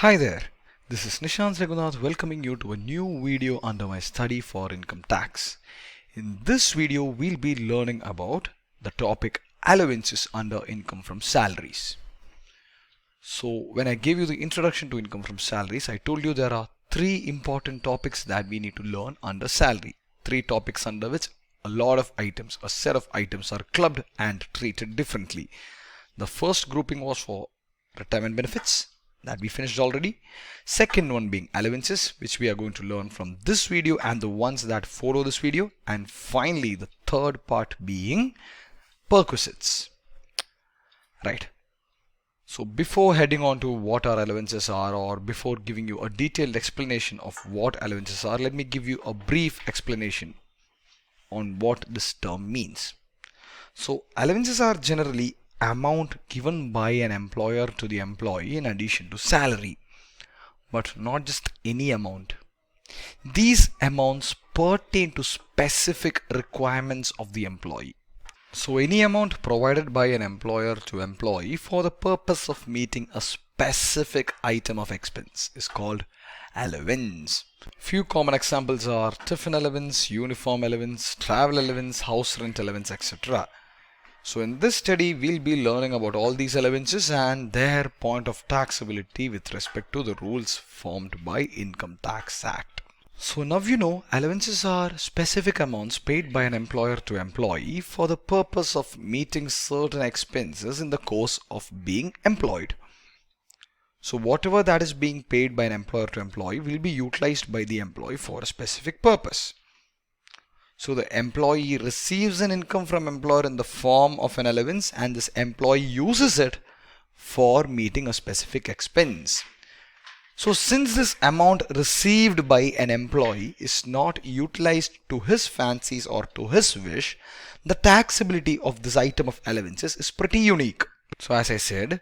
Hi there, this is Nishanth Reghunath welcoming you to a new video under my study for income tax. In this video, we'll be learning about the topic allowances under income from salaries. So when I gave you the introduction to income from salaries, I told you there are three important topics that we need to learn under salary. Three topics under which a lot of items, a set of items are clubbed and treated differently. The first grouping was for retirement benefits that we finished already. Second one being allowances, which we are going to learn from this video and the ones that follow this video. And finally, the third part being perquisites. Right. So before heading on to what our allowances are, or before giving you a detailed explanation of what allowances are, let me give you a brief explanation on what this term means. So allowances are generally amount given by an employer to the employee in addition to salary, but not just any amount. These amounts pertain to specific requirements of the employee. So any amount provided by an employer to employee for the purpose of meeting a specific item of expense is called allowance. Few common examples are tiffin allowance, uniform allowance, travel allowance, house rent allowance, etc. So in this study, we'll be learning about all these allowances and their point of taxability with respect to the rules formed by Income Tax Act. So now you know allowances are specific amounts paid by an employer to employee for the purpose of meeting certain expenses in the course of being employed. So whatever that is being paid by an employer to employee will be utilized by the employee for a specific purpose. So the employee receives an income from employer in the form of an allowance, and this employee uses it for meeting a specific expense. So since this amount received by an employee is not utilized to his fancies or to his wish, the taxability of this item of allowances is pretty unique. So as I said,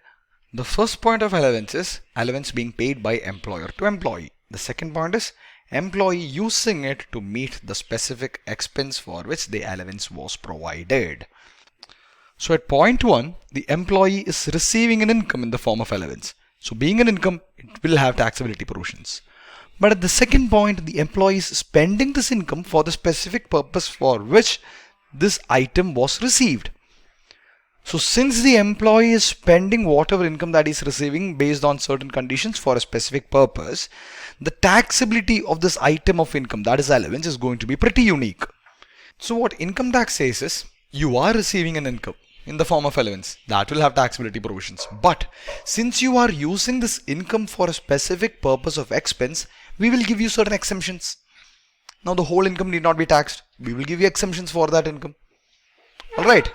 the first point of allowance is allowance being paid by employer to employee. The second point is employee using it to meet the specific expense for which the allowance was provided. So at point 1, the employee is receiving an income in the form of allowance. So being an income, it will have taxability provisions. But at the second point, the employee is spending this income for the specific purpose for which this item was received. So since the employee is spending whatever income that he is receiving based on certain conditions for a specific purpose, the taxability of this item of income, that is allowance, is going to be pretty unique. So what income tax says is, you are receiving an income in the form of allowance that will have taxability provisions. But since you are using this income for a specific purpose of expense, we will give you certain exemptions. Now the whole income need not be taxed. We will give you exemptions for that income. Alright.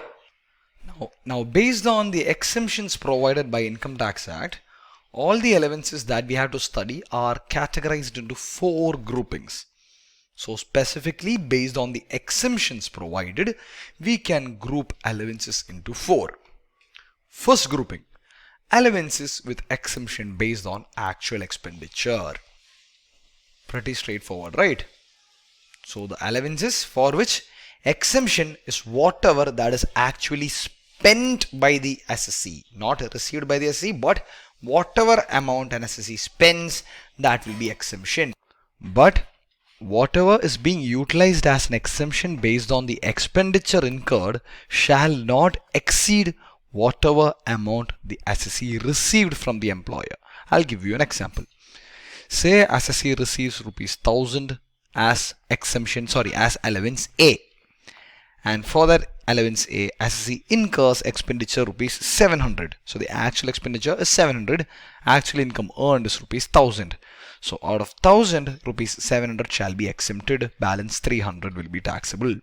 Now based on the exemptions provided by Income Tax Act, all the allowances that we have to study are categorized into 4 groupings. So specifically based on the exemptions provided, we can group allowances into 4. First grouping, allowances with exemption based on actual expenditure. Pretty straightforward, right? So the allowances for which exemption is whatever that is actually spent by the assessee, not received by the assessee, but whatever amount an assessee spends, that will be exemption. But whatever is being utilized as an exemption based on the expenditure incurred shall not exceed whatever amount the assessee received from the employer. I'll give you an example. Say assessee receives ₹1,000 as as allowance A. And for that allowance A, assessee incurs expenditure ₹700. So the actual expenditure is 700. Actual income earned is ₹1,000. So out of 1,000, ₹700 shall be exempted. Balance 300 will be taxable.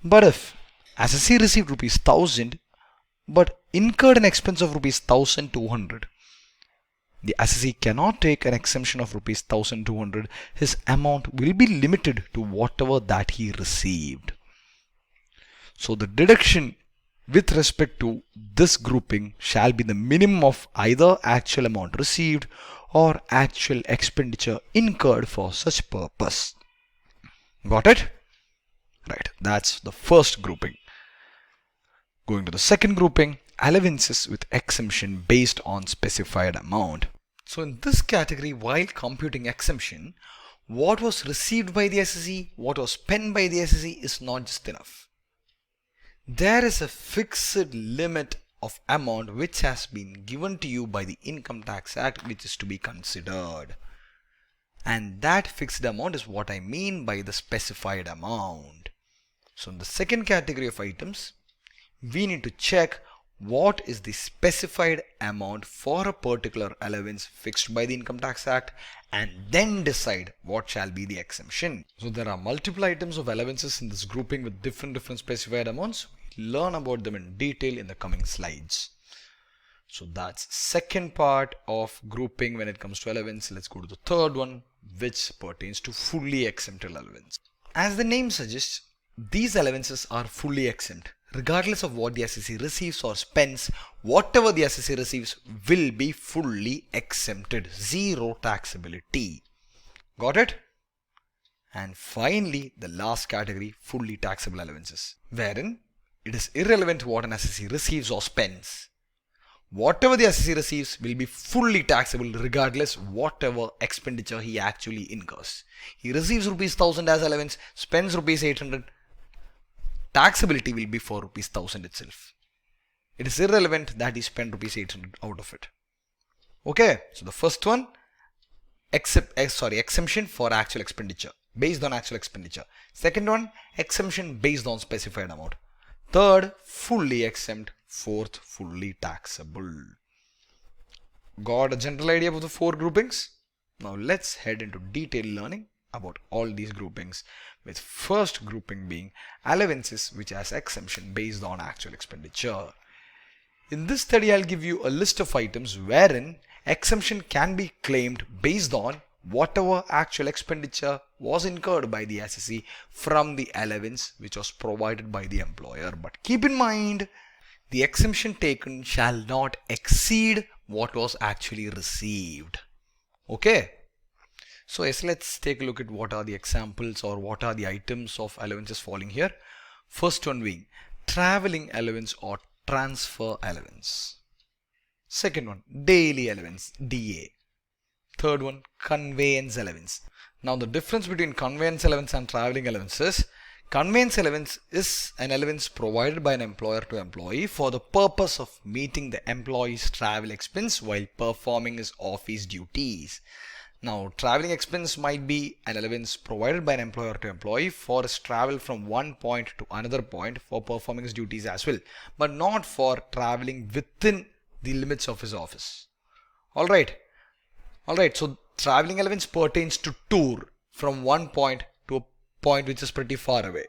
But if assessee received ₹1,000 but incurred an expense of ₹1,200, the assessee cannot take an exemption of ₹1,200. His amount will be limited to whatever that he received. So the deduction with respect to this grouping shall be the minimum of either actual amount received or actual expenditure incurred for such purpose. Got it? Right, that's the first grouping. Going to the second grouping, allowances with exemption based on specified amount. So in this category, while computing exemption, what was received by the SSE, what was spent by the SSE is not just enough. There is a fixed limit of amount which has been given to you by the Income Tax Act, which is to be considered. And that fixed amount is what I mean by the specified amount. So in the second category of items, we need to check what is the specified amount for a particular allowance fixed by the Income Tax Act and then decide what shall be the exemption. So there are multiple items of allowances in this grouping with different specified amounts. We'll learn about them in detail in the coming slides. So that's second part of grouping when it comes to allowance. Let's go to the third one, which pertains to fully exempted allowance. As the name suggests, these allowances are fully exempt. Regardless of what the SSE receives or spends, whatever the SSE receives will be fully exempted. Zero taxability. Got it? And finally, the last category, fully taxable allowances, wherein it is irrelevant what an SSE receives or spends. Whatever the SSE receives will be fully taxable regardless whatever expenditure he actually incurs. He receives ₹1,000 as allowance, spends ₹800. Taxability will be for ₹1,000 itself. It is irrelevant that he spent ₹800 out of it. Okay, so the first one, exemption for actual expenditure, based on actual expenditure. Second one, exemption based on specified amount. Third, fully exempt. Fourth, fully taxable. Got a general idea of the four groupings? Now let's head into detailed learning about all these groupings, with first grouping being allowances which has exemption based on actual expenditure. In this study, I'll give you a list of items wherein exemption can be claimed based on whatever actual expenditure was incurred by the SSE from the allowance which was provided by the employer. But keep in mind, the exemption taken shall not exceed what was actually received. Okay? So yes, let's take a look at what are the examples or what are the items of allowances falling here. First one being traveling allowance or transfer allowance. Second one, daily allowance, DA. Third one, conveyance allowance. Now the difference between conveyance allowance and traveling allowance is, conveyance allowance is an allowance provided by an employer to employee for the purpose of meeting the employee's travel expense while performing his office duties. Now, traveling expense might be an allowance provided by an employer to employee for his travel from one point to another point for performing his duties as well, but not for traveling within the limits of his office. Alright, so traveling allowance pertains to tour from one point to a point which is pretty far away.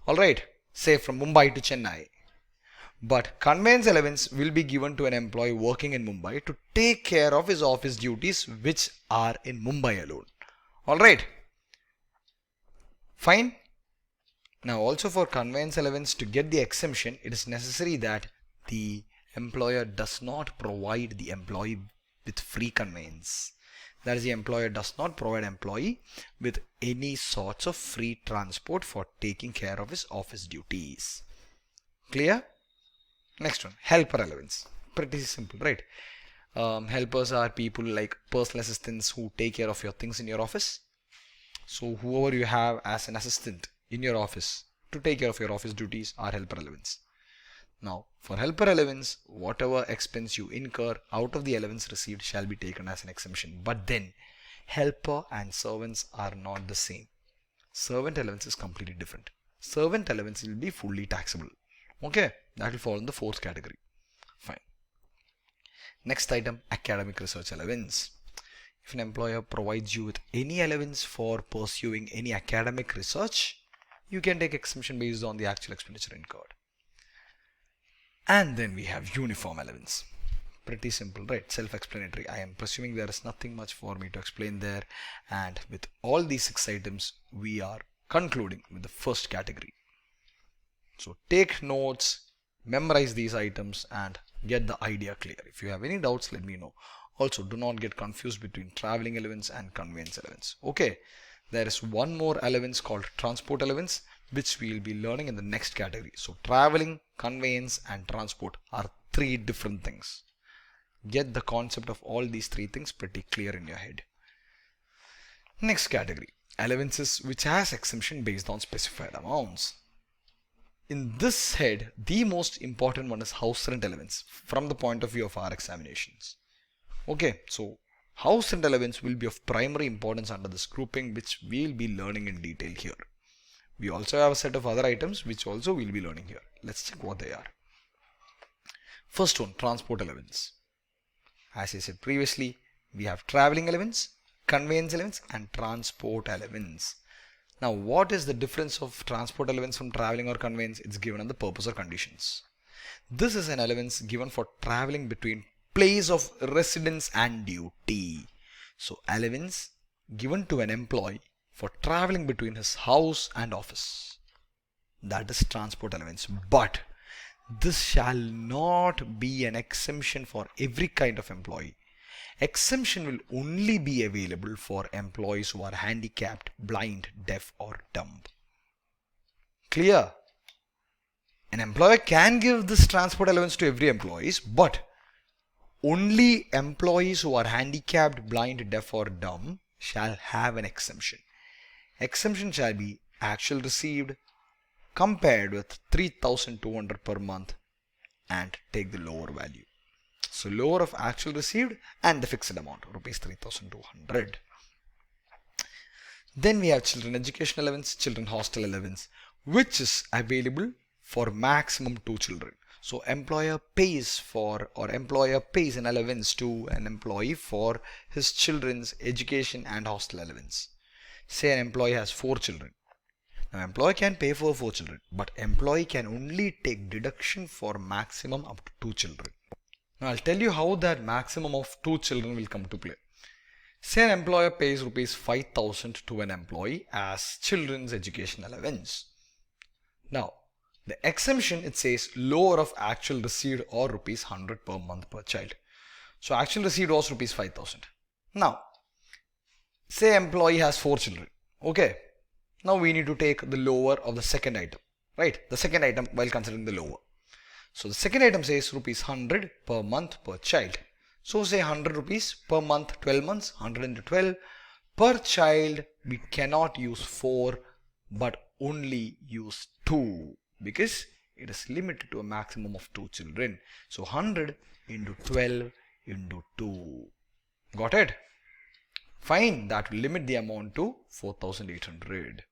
Alright, say from Mumbai to Chennai. But conveyance allowance will be given to an employee working in Mumbai to take care of his office duties which are in Mumbai alone. Alright. Fine. Now also for conveyance allowance to get the exemption, it is necessary that the employer does not provide the employee with free conveyance. That is, the employer does not provide employee with any sorts of free transport for taking care of his office duties. Clear? Next one, helper allowance. Pretty simple, right? Helpers are people like personal assistants who take care of your things in your office. So whoever you have as an assistant in your office to take care of your office duties are helper allowance. Now for helper allowance, whatever expense you incur out of the allowance received shall be taken as an exemption. But then helper and servants are not the same. Servant allowance is completely different. Servant allowance will be fully taxable. Okay, that will fall in the fourth category. Fine. Next item, academic research allowance. If an employer provides you with any allowance for pursuing any academic research, you can take exemption based on the actual expenditure incurred. And then we have uniform allowance. Pretty simple, right? Self-explanatory. I am presuming there is nothing much for me to explain there. And with all these 6 items, we are concluding with the first category. So take notes, memorize these items and get the idea clear. If you have any doubts, let me know. Also, do not get confused between traveling allowance and conveyance allowance. Okay, there is one more allowance called transport allowance, which we will be learning in the next category. So traveling, conveyance and transport are 3 different things. get the concept of all these three things pretty clear in your head. Next category, allowances which has exemption based on specified amounts. In this head, the most important one is house rent allowance from the point of view of our examinations. Okay, so house rent allowance will be of primary importance under this grouping, which we'll be learning in detail here. We also have a set of other items which also we'll be learning here. Let's check what they are. First one, transport allowance. As I said previously, we have traveling allowance, conveyance allowance and transport allowance. Now, what is the difference of transport allowance from traveling or conveyance? It's given on the purpose or conditions. This is an allowance given for traveling between place of residence and duty. So, allowance given to an employee for traveling between his house and office. That is transport allowance. But this shall not be an exemption for every kind of employee. Exemption will only be available for employees who are handicapped, blind, deaf or dumb. Clear? An employer can give this transport allowance to every employee, but only employees who are handicapped, blind, deaf or dumb shall have an exemption. Exemption shall be actual received compared with 3,200 per month and take the lower value. So lower of actual received and the fixed amount, rupees 3,200. Then we have children education allowance, children hostel allowance, which is available for maximum 2 children. So employer pays an allowance to an employee for his children's education and hostel allowance. Say an employee has 4 children. Now employee can pay for 4 children, but employee can only take deduction for maximum up to 2 children. Now I'll tell you how that maximum of 2 children will come to play. Say an employer pays rupees 5,000 to an employee as children's education allowance. Now the exemption, it says lower of actual received or rupees 100 per month per child. So actual received was rupees 5,000. Now say employee has 4 children. Okay. Now we need to take the lower of the second item, right? The second item while considering the lower. So the second item says rupees 100 per month per child. So say 100 rupees per month, 12 months, 100 into 12. Per child, we cannot use 4, but only use 2 because it is limited to a maximum of 2 children. So 100 into 12 into 2. Got it? Fine, that will limit the amount to 4,800.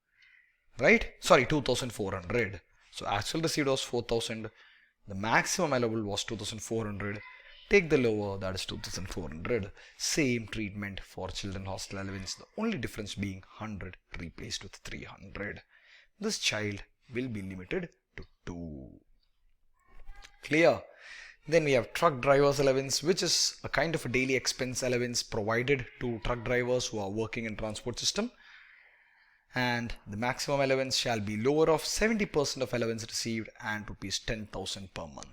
Right? Sorry, 2,400. So actual received was 4,000. The maximum allowable was 2,400. Take the lower, that is 2,400. Same treatment for children hostel allowance. The only difference being 100 replaced with 300. This child will be limited to 2. Clear? Then we have truck drivers allowance, which is a kind of a daily expense allowance provided to truck drivers who are working in transport system. And the maximum allowance shall be lower of 70% of allowance received and rupees 10,000 per month.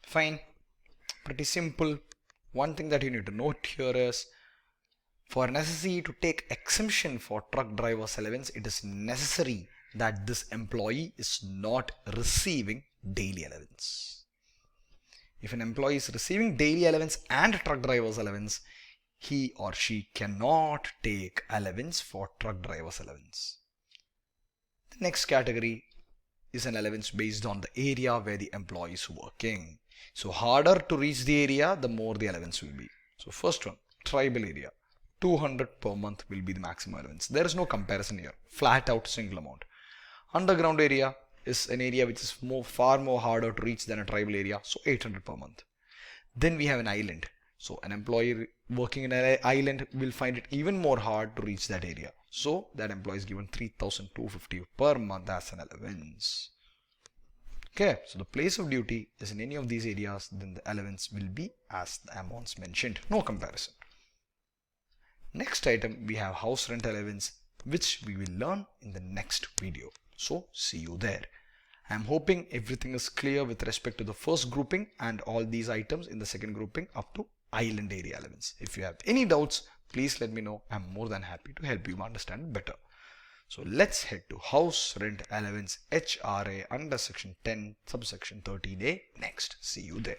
Fine. Pretty simple. One thing that you need to note here is for necessity to take exemption for truck drivers allowance, it is necessary that this employee is not receiving daily allowance. If an employee is receiving daily allowance and truck driver's allowance, he or she cannot take allowance for truck driver's allowance. The next category is an allowance based on the area where the employee is working. So harder to reach the area, the more the allowance will be. So first one, tribal area, 200 per month will be the maximum allowance. There is no comparison here, flat out single amount. Underground area is an area which is far more harder to reach than a tribal area, so 800 per month. Then we have an island. So an employee working in an island will find it even more hard to reach that area. So that employee is given 3,250 per month as an allowance. Okay, so the place of duty is in any of these areas, then the allowance will be as the amounts mentioned. No comparison. Next item, we have house rent allowance, which we will learn in the next video. So see you there. I am hoping everything is clear with respect to the first grouping and all these items in the second grouping up to island area allowance. If you have any doubts, please let me know. I am more than happy to help you understand better. So let's head to house rent allowance HRA under section 10 subsection 13A next. See you there.